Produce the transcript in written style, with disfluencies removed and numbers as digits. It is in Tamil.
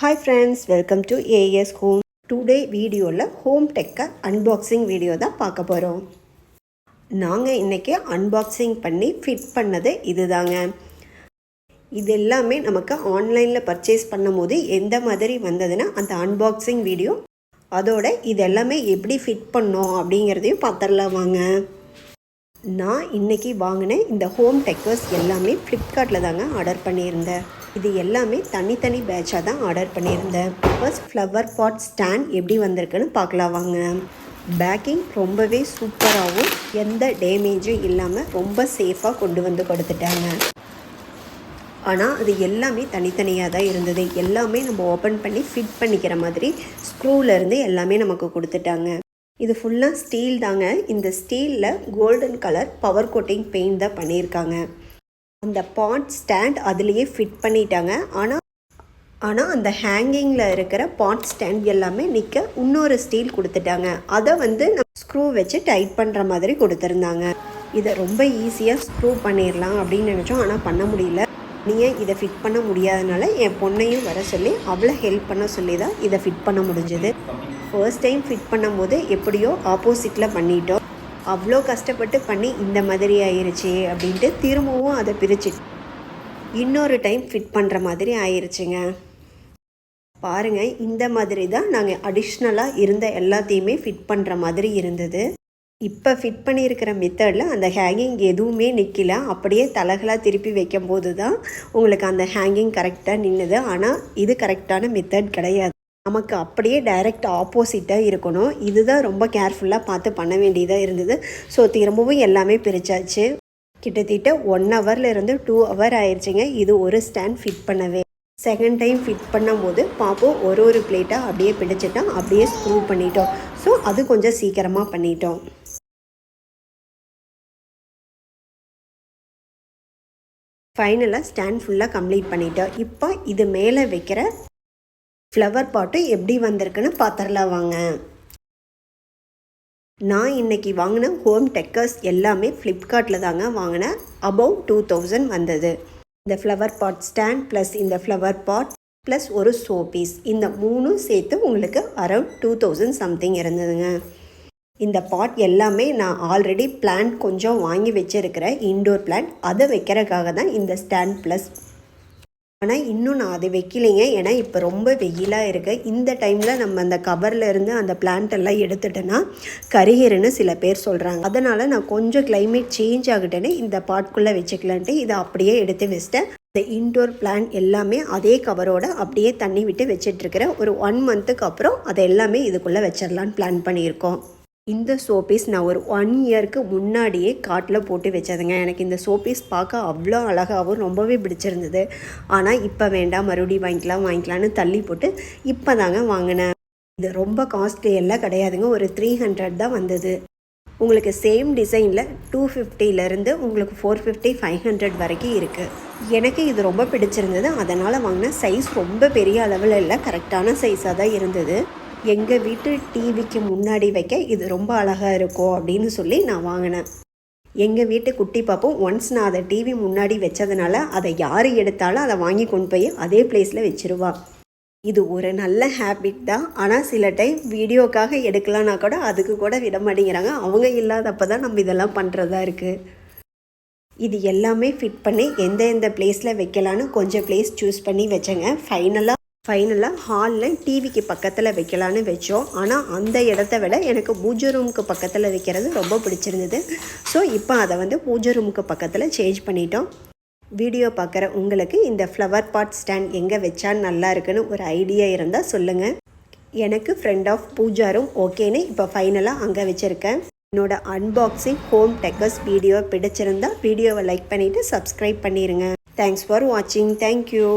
Hi friends, welcome to AS Home. Today வீடியோவில் ஹோம் டெக்கை அன்பாக்சிங் வீடியோ தான் பார்க்க போகிறோம். நாங்கள் இன்றைக்கி அன்பாக்சிங் பண்ணி ஃபிட் பண்ணது இதுதாங்க. இது எல்லாமே நமக்கு ஆன்லைனில் பர்ச்சேஸ் பண்ணும் போது எந்த மாதிரி வந்ததுன்னா அந்த அன்பாக்சிங் வீடியோ, அதோட இது எல்லாமே எப்படி ஃபிட் பண்ணோம் அப்படிங்கிறதையும் பார்த்துடலாம் வாங்க. நான் இன்றைக்கி வாங்கின இந்த ஹோம் டெக்கர்ஸ் எல்லாமே ஃப்ளிப்கார்ட்டில் தாங்க ஆர்டர் பண்ணியிருந்தேன். இது எல்லாமே தனித்தனி பேட்சாக தான் ஆர்டர் பண்ணியிருந்தேன். ஃபர்ஸ்ட் ஃப்ளவர் பாட் ஸ்டாண்ட் எப்படி வந்திருக்குன்னு பார்க்கலாம் வாங்க. பேக்கிங் ரொம்பவே சூப்பராகவும் எந்த டேமேஜும் இல்லாமல் ரொம்ப சேஃபாக கொண்டு வந்து கொடுத்துட்டாங்க. ஆனால் அது எல்லாமே தனித்தனியாக தான் இருந்தது. எல்லாமே நம்ம ஓப்பன் பண்ணி ஃபிட் பண்ணிக்கிற மாதிரி ஸ்க்ரூலேருந்து எல்லாமே நமக்கு கொடுத்துட்டாங்க. இது ஃபுல்லாக ஸ்டீல் தாங்க. இந்த ஸ்டீலில் golden colour power coating paint தான் பண்ணியிருக்காங்க. அந்த பாட் ஸ்டாண்ட் அதுலேயே ஃபிட் பண்ணிட்டாங்க. ஆனால் அந்த ஹேங்கிங்கில் இருக்கிற பாட் ஸ்டாண்ட் எல்லாமே நிற்க இன்னொரு ஸ்டீல் கொடுத்துட்டாங்க. அதை நம்ம ஸ்க்ரூ வச்சு டைட் பண்ணுற மாதிரி கொடுத்துருந்தாங்க. இதை ரொம்ப ஈஸியாக ஸ்க்ரூ பண்ணிடலாம் அப்படின்னு நினச்சோம், ஆனால் பண்ண முடியல. நீங்கள் இதை ஃபிட் பண்ண முடியாதனால என் பொண்ணையும் வர சொல்லி அவளை ஹெல்ப் பண்ண சொல்லி தான் இதை ஃபிட் பண்ண முடிஞ்சது. ஃபர்ஸ்ட் டைம் ஃபிட் பண்ணும்போது எப்படியோ ஆப்போசிட்டில் பண்ணிட்டோம். அவ்வளோ கஷ்டப்பட்டு பண்ணி இந்த மாதிரி ஆயிடுச்சு அப்படின்ட்டு திரும்பவும் அதை பிரித்து இன்னொரு டைம் ஃபிட் பண்ணுற மாதிரி ஆயிடுச்சுங்க. பாருங்கள், இந்த மாதிரி தான் நாங்கள் அடிஷ்னலாக இருந்த எல்லாத்தையுமே ஃபிட் பண்ணுற மாதிரி இருந்தது. இப்போ ஃபிட் பண்ணியிருக்கிற மெத்தடில் அந்த ஹேங்கிங் எதுவுமே நிற்கல. அப்படியே தலகலாக திருப்பி வைக்கும் போது தான் உங்களுக்கு அந்த ஹேங்கிங் கரெக்டாக நின்றுது. ஆனால் இது கரெக்டான மெத்தட் கிடையாது. நமக்கு அப்படியே டைரக்ட் ஆப்போசிட்டாக இருக்கணும். இதுதான் ரொம்ப கேர்ஃபுல்லாக பார்த்து பண்ண வேண்டியதாக இருந்தது. ஸோ திரும்பவும் எல்லாமே பிரித்தாச்சு. கிட்டத்தட்ட 1 ஹவர்லேருந்து 2 ஹவர் ஆயிடுச்சுங்க இது ஒரு ஸ்டாண்ட் ஃபிட் பண்ணவே. செகண்ட் டைம் ஃபிட் பண்ணும்போது பார்ப்போம் ஒரு பிளேட்டாக அப்படியே பிடிச்சிட்டோம், அப்படியே ஸ்க்ரூ பண்ணிட்டோம். ஸோ அது கொஞ்சம் சீக்கிரமாக பண்ணிட்டோம். ஃபைனலாக ஸ்டாண்ட் ஃபுல்லாக கம்ப்ளீட் பண்ணிட்டோம். இப்போ இது மேலே வைக்கிற ஃப்ளவர் பாட்டு எப்படி வந்திருக்குன்னு பார்த்துடலாம் வாங்க. நான் இன்றைக்கி வாங்கின ஹோம் டெக்கர்ஸ் எல்லாமே ஃப்ளிப்கார்ட்டில் தாங்க வாங்கினேன். அபவ் 2000 வந்தது. இந்த ஃப்ளவர் பாட் ஸ்டாண்ட் ப்ளஸ் இந்த ஃப்ளவர் பாட் ப்ளஸ் ஒரு ஷோபீஸ், இந்த 3 சேர்த்து உங்களுக்கு அரௌண்ட் 2000 சம்திங் இருந்ததுங்க. இந்த பாட் எல்லாமே நான் ஆல்ரெடி பிளான்ட் கொஞ்சம் வாங்கி வச்சுருக்கிறேன், இன்டோர் பிளான்ட். அதை வைக்கிறதுக்காக தான் இந்த ஸ்டாண்ட் ப்ளஸ். ஆனால் இன்னும் நான் அதை வைக்கலைங்க. ஏன்னா இப்போ ரொம்ப வெயிலாக இருக்குது. இந்த டைமில் நம்ம அந்த கவரில் இருந்து அந்த பிளான்ட் எல்லாம் எடுத்துட்டோன்னா கருகிருன்னு சில பேர் சொல்கிறாங்க. அதனால் நான் கொஞ்சம் கிளைமேட் சேஞ்ச் ஆகிட்டேன்னு இந்த பாட்குள்ளே வச்சுக்கலான்ட்டு இதை அப்படியே எடுத்து வச்சிட்டேன். இந்த இன்டோர் பிளான்ட் எல்லாமே அதே கவரோட அப்படியே தண்ணி விட்டு வச்சிட்ருக்கிறேன். ஒரு 1 மந்த்துக்கு அப்புறம் அதை எல்லாமே இதுக்குள்ளே வச்சிடலான்னு பிளான் பண்ணியிருக்கோம். இந்த சோப்பீஸ் நான் ஒரு 1 இயருக்கு முன்னாடியே காட்டில் போட்டு வச்சதுங்க. எனக்கு இந்த சோப்பீஸ் பார்க்க அவ்வளோ அழகாகவும் ரொம்பவே பிடிச்சிருந்தது. ஆனால் இப்போ வேண்டாம், மறுபடியும் வாங்கிக்கலான்னு தள்ளி போட்டு இப்போ தாங்க வாங்கினேன். இது ரொம்ப காஸ்ட்லி எல்லாம் கிடையாதுங்க, ஒரு 300 தான் வந்தது. உங்களுக்கு சேம் டிசைனில் 250லேருந்து உங்களுக்கு 450 500 வரைக்கும் இருக்குது. எனக்கு இது ரொம்ப பிடிச்சிருந்தது, அதனால் வாங்கினேன். சைஸ் ரொம்ப பெரிய அளவில் இல்லை, கரெக்டான சைஸாக தான் இருந்தது. எங்கள் வீட்டு டிவிக்கு முன்னாடி வைக்க இது ரொம்ப அழகாக இருக்கும் அப்படின்னு சொல்லி நான் வாங்கினேன். எங்கள் வீட்டு குட்டி பாப்பும் ஒன்ஸ் நான் அதை டிவி முன்னாடி வச்சதுனால அதை யார் எடுத்தாலும் அதை வாங்கி கொண்டு போய் அதே பிளேஸில் வச்சுருவா. இது ஒரு நல்ல ஹேபிட் தான். ஆனால் சில டைம் வீடியோக்காக எடுக்கலான்னா கூட அதுக்கு கூட விட மாட்டேங்கிறாங்க. அவங்க இல்லாதப்போ தான் நம்ம இதெல்லாம் பண்ணுறதா இருக்குது. இது எல்லாமே ஃபிட் பண்ணி எந்த பிளேஸில் வைக்கலான்னு கொஞ்சம் பிளேஸ் சூஸ் பண்ணி வச்சேங்க. ஃபைனலாக ஹாலில் டிவிக்கு பக்கத்தில் வைக்கலான்னு வச்சோம். ஆனால் அந்த இடத்த விட எனக்கு பூஜை ரூமுக்கு பக்கத்தில் வைக்கிறது ரொம்ப பிடிச்சிருந்தது. ஸோ இப்போ அதை பூஜை ரூமுக்கு பக்கத்தில் சேஞ்ச் பண்ணிட்டோம். வீடியோ பார்க்குற உங்களுக்கு இந்த ஃப்ளவர் பாட் ஸ்டாண்ட் எங்கே வச்சா நல்லா இருக்குன்னு ஒரு ஐடியா இருந்தால் சொல்லுங்கள். எனக்கு ஃப்ரெண்ட் ஆஃப் பூஜா ரூம் ஓகேன்னு இப்போ ஃபைனலாக அங்கே வச்சுருக்கேன். என்னோடய அன்பாக்சிங் ஹோம் டெக்கர்ஸ் வீடியோ பிடிச்சிருந்தா வீடியோவை லைக் பண்ணிவிட்டு சப்ஸ்கிரைப் பண்ணிடுங்க. தேங்க்ஸ் ஃபார் வாட்சிங். தேங்க்யூ.